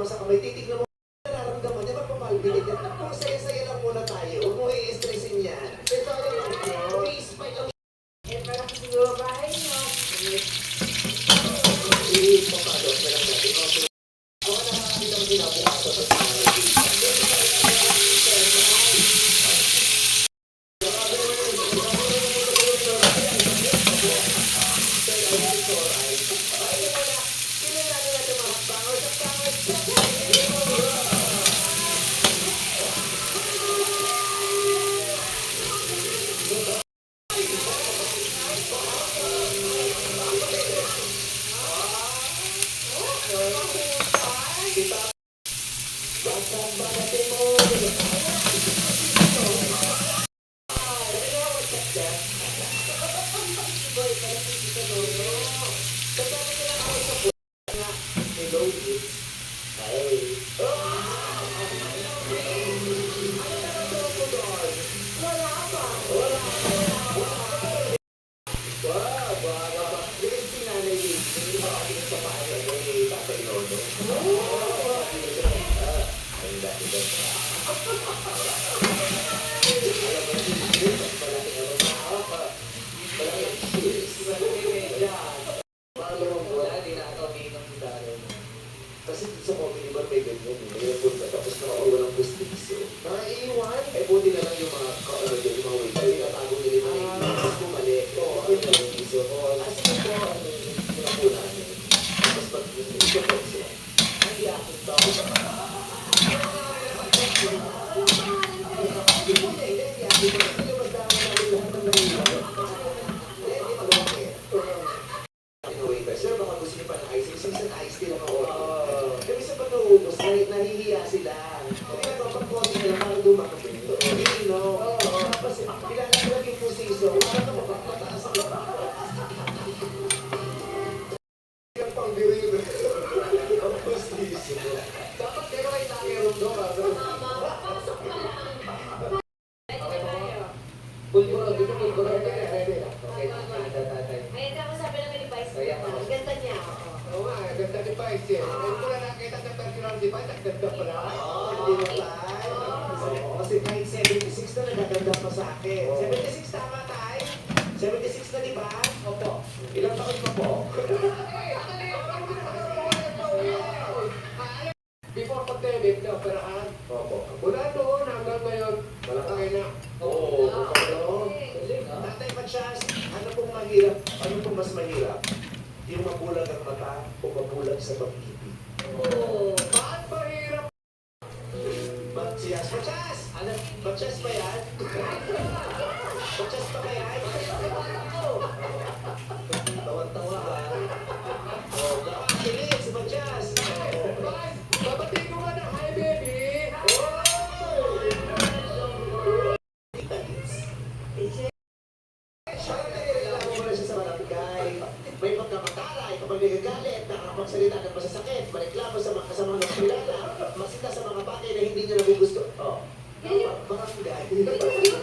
sumama sa kamay, titignan mo, nararamdaman niya, magpapalpitin niya. Kung saya-saya lang muna tayo, huwag mo i-stressin yan. Ito yung i-spike lang. Eh, parang siguro bahay nyo. I-papalo, meron natin. Ako nakakakita mo sinabukaso sa technology. Kasi sa comedy ba may ganyan, may punta tapos nakawala ng gustiso. Nakaiwan, eh buti na lang yung mga kaano dyan, yung mga waiter, tinatago nila yung mga tapos bumali. Oo, ano yung gustiso? Oo, kasi ito, ano yung nakunan. Tapos pag yung sila, hindi ako ito. Sir, baka gusto niyo pa ng ice cream. Since ice cream ang order. Kasi sa pag-uubos, nahihiya sila. Kaya kapag-coffee nila, parang dumakabin. Hindi, no? Tapos, nilalaglag yung pusiso. Parang mapapataas ang yung pang-birir. Ang pusiso. Dapat kayo ay nakiroon doon. Pulburo, dito pulburo. Okay, Ayun ako sabi ng advice. Kaya ka. Ganda niya. Oo nga, ganda ni Pies eh. Kung ko na nakita ng personal si Pies, ang ganda pala. Hindi na tayo. Kasi kahit 76 na nagaganda pa sa akin. 76 tama tayo? 76 na di ba? Opo. Ilang taon pa po? Before pandemic na operahan. Opo. Mula doon hanggang ngayon, malaki na. Oo. Tatay Matias, ano pong mahirap? Ano pong mas mahirap? Yung mabulag ang mata o mabulag sa pag-ibig? Oo. Bakit mahirap? Matias. Matias! Ano? Matias ba yan? Matias pa ba yan? Tawan-tawa ha. Oh, kilig si Matias. Babatiin ko nga na, hi baby! May pagkamatalay, kapag nagagalit, nakakapagsalita ng masasakit, mareklamo sa mga kasama ng kilala, masita sa mga bagay na hindi nyo nagugusto. Oh, barangay.